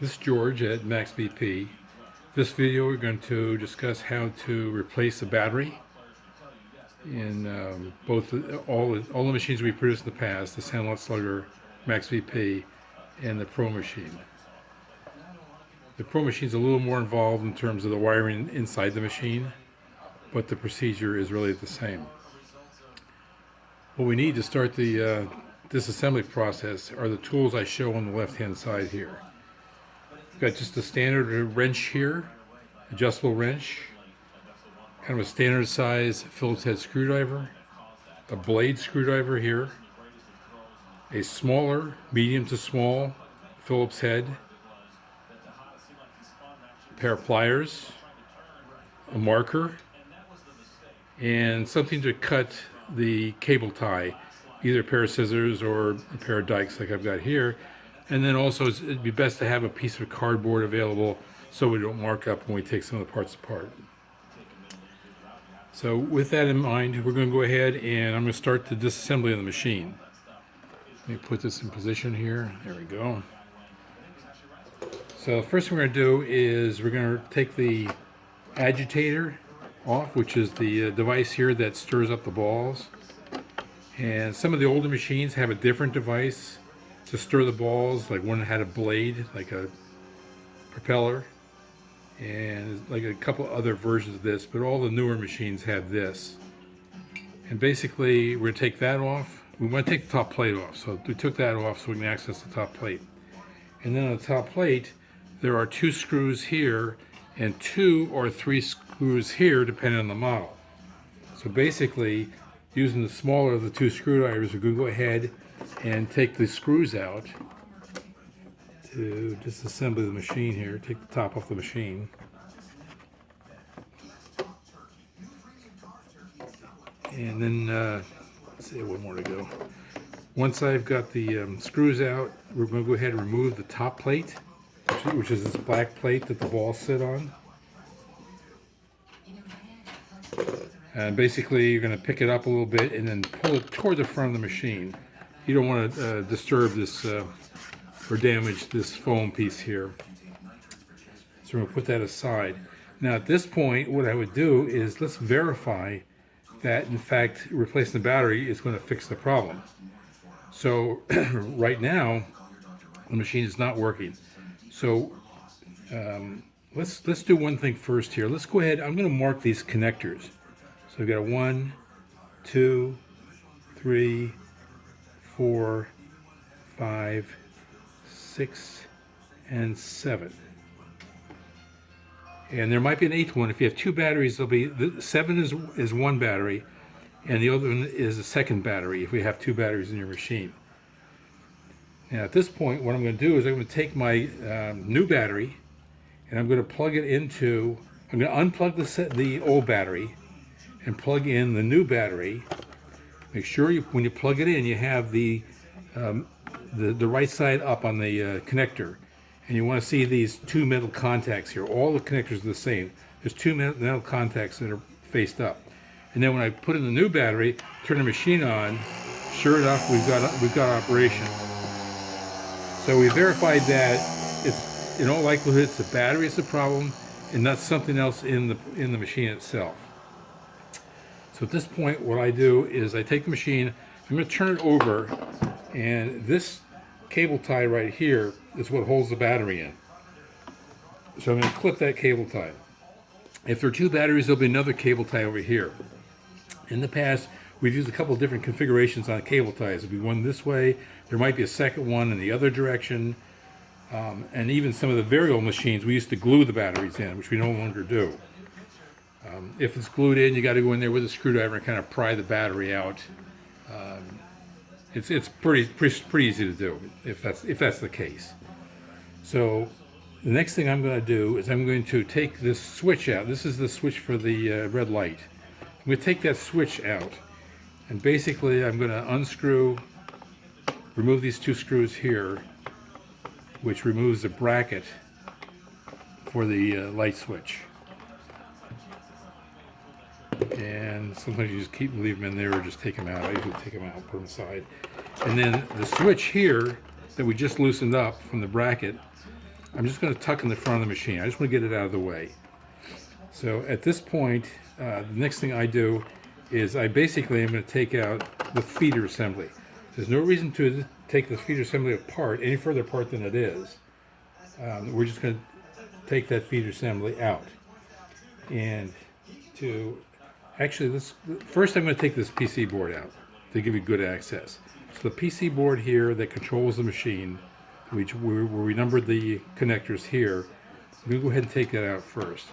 This is George at Max BP. This video we're going to discuss how to replace a battery in all the machines we produced in the past, the Sandlot Slugger, Max BP, and the Pro machine. The Pro machine is a little more involved in terms of the wiring inside the machine, but the procedure is really the same. What we need to start the disassembly process are the tools I show on the left-hand side here. Got just a standard wrench here, adjustable wrench, kind of a standard size Phillips head screwdriver, a blade screwdriver here, a smaller, medium to small Phillips head, a pair of pliers, a marker, and something to cut the cable tie, either a pair of scissors or a pair of dikes like I've got here. And then also it'd be best to have a piece of cardboard available so we don't mark up when we take some of the parts apart. So with that in mind, we're going to go ahead and I'm going to start the disassembly of the machine. Let me put this in position here. There we go. So the first thing we're going to do is we're going to take the agitator off, which is the device here that stirs up the balls. And some of the older machines have a different device to stir the balls, like one that had a blade, like a propeller, and like a couple other versions of this, but all the newer machines have this. And basically, we're going to take that off. We want to take the top plate off, so we took that off so we can access the top plate. And then on the top plate, there are 2 screws here and 2 or 3 screws here, depending on the model. So basically, using the smaller of the 2 screwdrivers, we're going to go ahead and take the screws out to disassemble the machine here. Take the top off the machine. And then, let's see, one more to go. Once I've got the screws out, we're going to go ahead and remove the top plate, which is this black plate that the balls sit on. And basically, you're going to pick it up a little bit and then pull it toward the front of the machine. You don't want to disturb this or damage this foam piece here. So we're going to put that aside. Now at this point, what I would do is let's verify that in fact replacing the battery is going to fix the problem. So right now, the machine is not working. So let's do one thing first here. Let's go ahead. I'm going to mark these connectors. So we've got a 1, 2, 3, 4, 5, 6, and 7. And there might be an 8th one. If you have 2 batteries, there'll be 7 is one battery, and the other one is a second battery if we have 2 batteries in your machine. Now at this point, what I'm going to do is I'm going to take my new battery, and I'm going to plug it into. I'm going to unplug the old battery, and plug in the new battery. Make sure when you plug it in, you have the right side up on the connector, and you want to see these 2 metal contacts here. All the connectors are the same. There's 2 metal contacts that are faced up. And then when I put in the new battery, turn the machine on, sure enough, we've got operation. So we verified that it's in all likelihood it's the battery is the problem, and not something else in the machine itself. So at this point, what I do is I take the machine, I'm going to turn it over, and this cable tie right here is what holds the battery in. So I'm going to clip that cable tie. If there are 2 batteries, there'll be another cable tie over here. In the past, we've used a couple of different configurations on cable ties. There'll be one this way, there might be a second one in the other direction, and even some of the very old machines, we used to glue the batteries in, which we no longer do. If it's glued in, you got to go in there with a screwdriver and kind of pry the battery out. It's pretty easy to do if that's the case. So the next thing I'm going to do is I'm going to take this switch out. This is the switch for the red light. I'm going to take that switch out, and basically I'm going to unscrew, remove these 2 screws here, which removes the bracket for the light switch. And sometimes you just leave them in there or just take them out. I usually take them out, put them aside. And then the switch here that we just loosened up from the bracket I'm just going to tuck in the front of the machine. I just want to get it out of the way. So at this point, the next thing I do is I basically am going to take out the feeder assembly. There's no reason to take the feeder assembly apart, any further apart than it is. We're just going to take that feeder assembly out. And to actually, first I'm going to take this PC board out to give you good access. So the PC board here that controls the machine, where we numbered the connectors here, I'm going to go ahead and take that out first.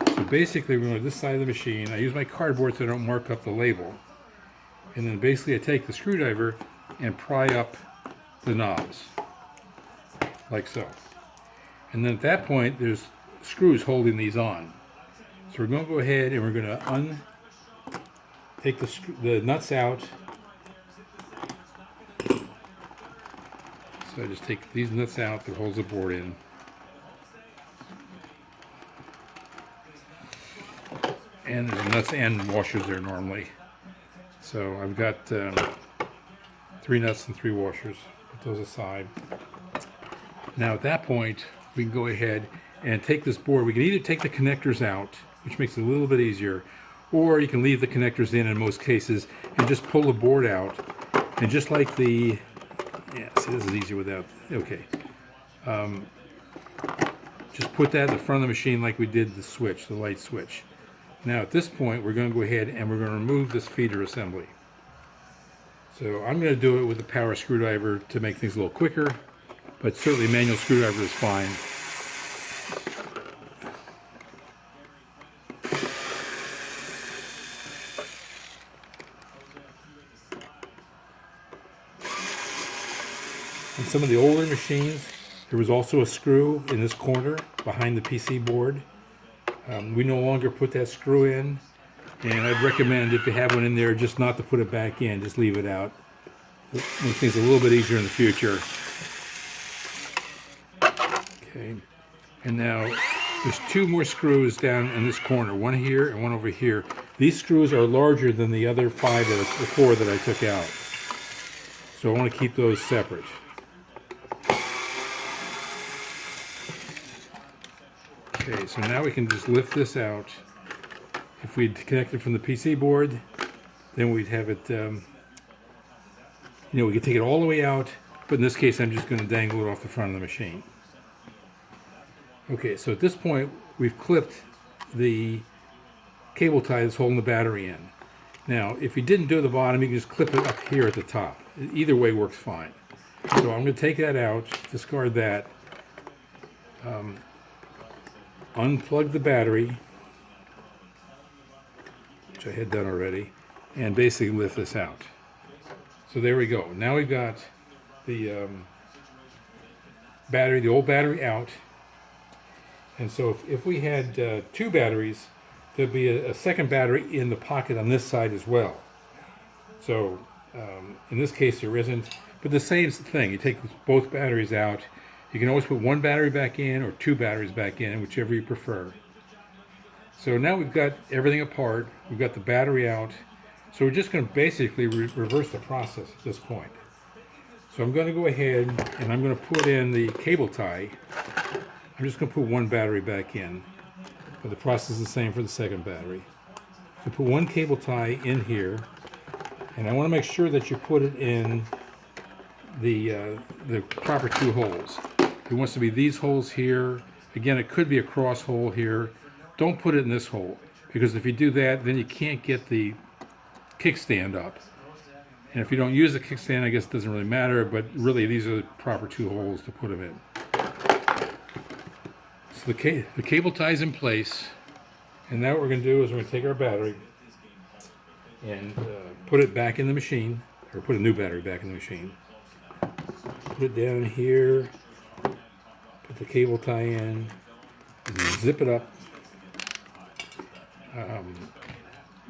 So basically we're going to this side of the machine. I use my cardboard so I don't mark up the label. And then basically I take the screwdriver and pry up the knobs, like so. And then at that point there's screws holding these on. So we're going to go ahead and we're going to take the nuts out. So I just take these nuts out that holds the board in. And there's nuts and washers there normally. So I've got 3 nuts and 3 washers. Put those aside. Now at that point, we can go ahead and take this board. We can either take the connectors out, which makes it a little bit easier, or you can leave the connectors in most cases and just pull the board out. And just like see, this is easier without, okay. Just put that in the front of the machine like we did the switch, the light switch. Now at this point, we're going to go ahead and we're going to remove this feeder assembly. So I'm going to do it with a power screwdriver to make things a little quicker, but certainly a manual screwdriver is fine. In some of the older machines, there was also a screw in this corner behind the PC board. We no longer put that screw in, and I'd recommend if you have one in there just not to put it back in, just leave it out. It makes things a little bit easier in the future. Okay, and now there's 2 more screws down in this corner, one here and one over here. These screws are larger than the other 4 that I took out, so I want to keep those separate. Okay, so now we can just lift this out. If we'd connected from the PC board, then we'd have it, we could take it all the way out, but in this case I'm just going to dangle it off the front of the machine. Okay, so at this point we've clipped the cable tie that's holding the battery in. Now, if you didn't do the bottom, you can just clip it up here at the top. Either way works fine. So I'm going to take that out, discard that. Unplug the battery, which I had done already, and basically lift this out. So there we go. Now we've got the battery, the old battery out. And so if we had 2 batteries, there'd be a second battery in the pocket on this side as well. So in this case there isn't, but the same thing. You take both batteries out. You can always put 1 battery back in or 2 batteries back in, whichever you prefer. So now we've got everything apart. We've got the battery out. So we're just going to basically reverse the process at this point. So I'm going to go ahead and I'm going to put in the cable tie. I'm just going to put 1 battery back in. But the process is the same for the second battery. So put 1 cable tie in here. And I want to make sure that you put it in the proper 2 holes. It wants to be these holes here. Again, it could be a cross hole here. Don't put it in this hole, because if you do that, then you can't get the kickstand up. And if you don't use the kickstand, I guess it doesn't really matter, but really these are the proper 2 holes to put them in. So the cable tie is in place, and now what we're going to do is we're going to take our battery and put it back in the machine, or put a new battery back in the machine. Put it down here, put the cable tie in, and zip it up.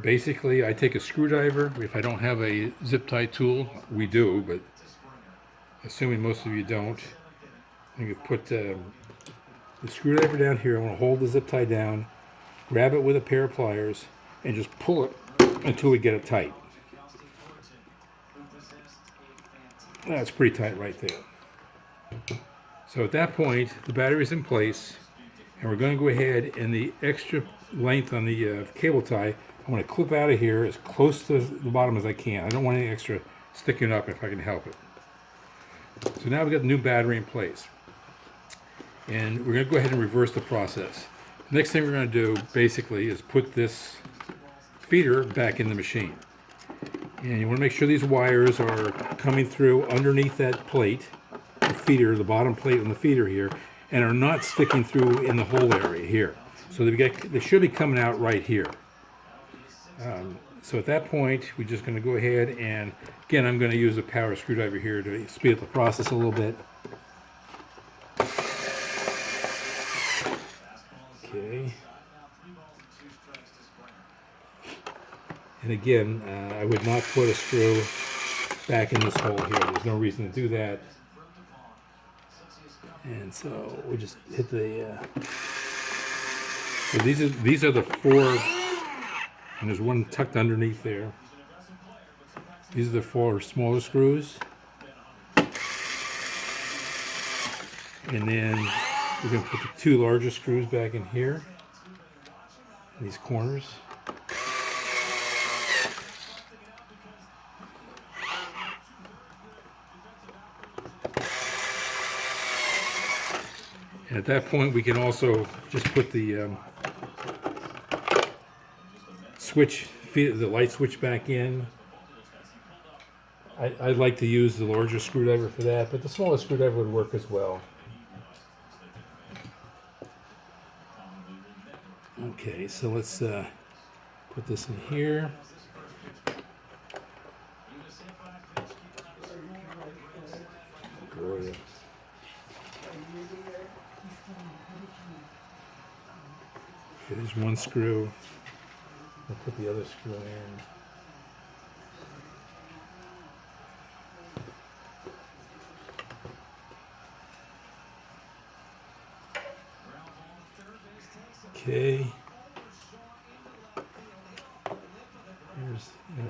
Basically, I take a screwdriver. If I don't have a zip tie tool, we do, but assuming most of you don't, you can put the screwdriver down here. I want to hold the zip tie down, grab it with a pair of pliers, and just pull it until we get it tight. That's pretty tight right there. So at that point, the battery's in place, and we're going to go ahead and the extra length on the cable tie, I want to clip out of here as close to the bottom as I can. I don't want any extra sticking up if I can help it. So now we've got the new battery in place. And we're going to go ahead and reverse the process. The next thing we're going to do basically is put this feeder back in the machine. And you want to make sure these wires are coming through underneath that plate, the feeder, the bottom plate on the feeder here, and are not sticking through in the hole area here. So they should be coming out right here. So at that point, we're just going to go ahead and, again, I'm going to use a power screwdriver here to speed up the process a little bit. Okay. And again, I would not put a screw back in this hole here. There's no reason to do that. And so we just hit the. So these are the four, and there's one tucked underneath there. These are the four smaller screws. And then we're going to put the two larger screws back in here, in these corners. And at that point, we can also just put the the light switch back in. I'd like to use the larger screwdriver for that, but the smaller screwdriver would work as well. Okay, so let's put this in here. Gloria. Okay, there's one screw. I'll put the other screw in. Okay.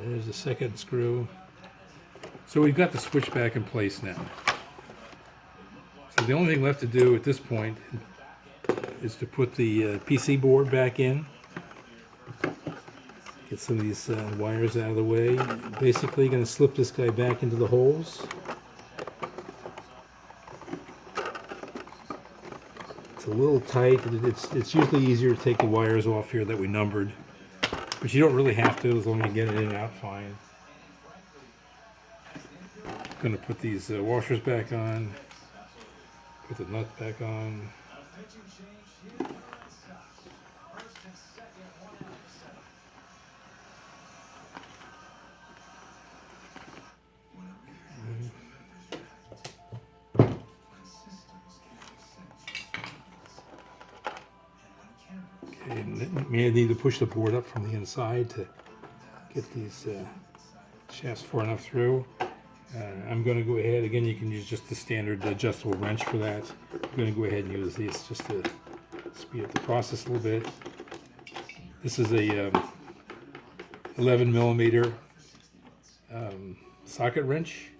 There's the second screw. So we've got the switch back in place now. So the only thing left to do at this point is to put the PC board back in. Get some of these wires out of the way. Basically going to slip this guy back into the holes. It's a little tight. It's usually easier to take the wires off here that we numbered. But you don't really have to as long as you get it in and out fine. Going to put these washers back on. Put the nut back on. Okay, may need to push the board up from the inside to get these shafts far enough through. I'm going to go ahead, again, you can use just the standard adjustable wrench for that. I'm going to go ahead and use these just to speed up the process a little bit. This is a 11 millimeter socket wrench.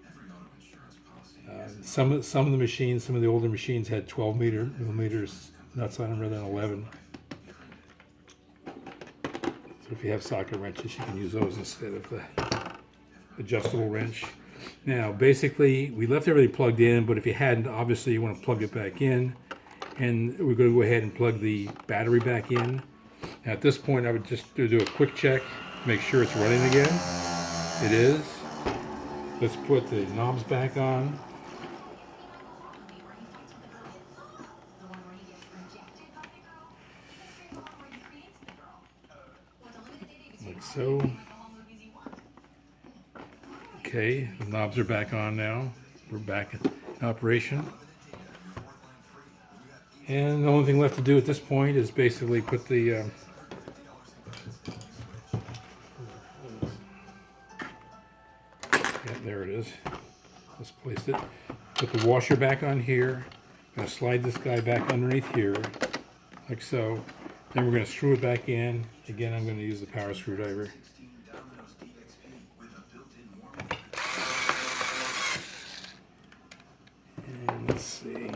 Some of the machines, some of the older machines had 12 millimeters nuts on them rather than 11. So if you have socket wrenches, you can use those instead of the adjustable wrench. Now, basically, we left everything plugged in, but if you hadn't, obviously you want to plug it back in. And we're going to go ahead and plug the battery back in. Now, at this point, I would just do a quick check, make sure it's running again. It is. Let's put the knobs back on. Like so. Okay, the knobs are back on now. We're back in operation. And the only thing left to do at this point is basically put the yeah, there it is. Let's place it. Put the washer back on here. I'm going to slide this guy back underneath here, like so. Then we're going to screw it back in. Again, I'm going to use the power screwdriver. And let's see.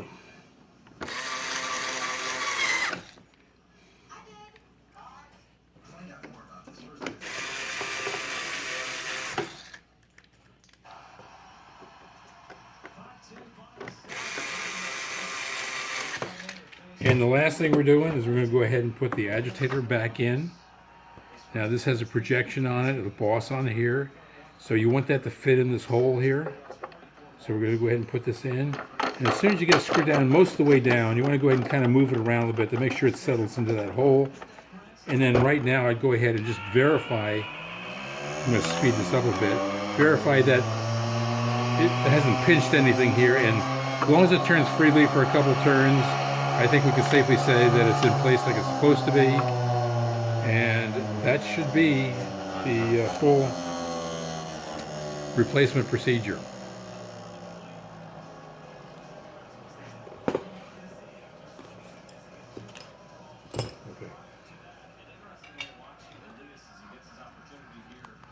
And the last thing we're doing is we're going to go ahead and put the agitator back in. Now this has a projection on it, a boss on here. So you want that to fit in this hole here. So we're going to go ahead and put this in. And as soon as you get it screwed down most of the way down, you want to go ahead and kind of move it around a little bit to make sure it settles into that hole. And then right now I'd go ahead and just verify, I'm going to speed this up a bit, verify that it hasn't pinched anything here, and as long as it turns freely for a couple turns, I think we can safely say that it's in place like it's supposed to be, and that should be the full replacement procedure. Okay.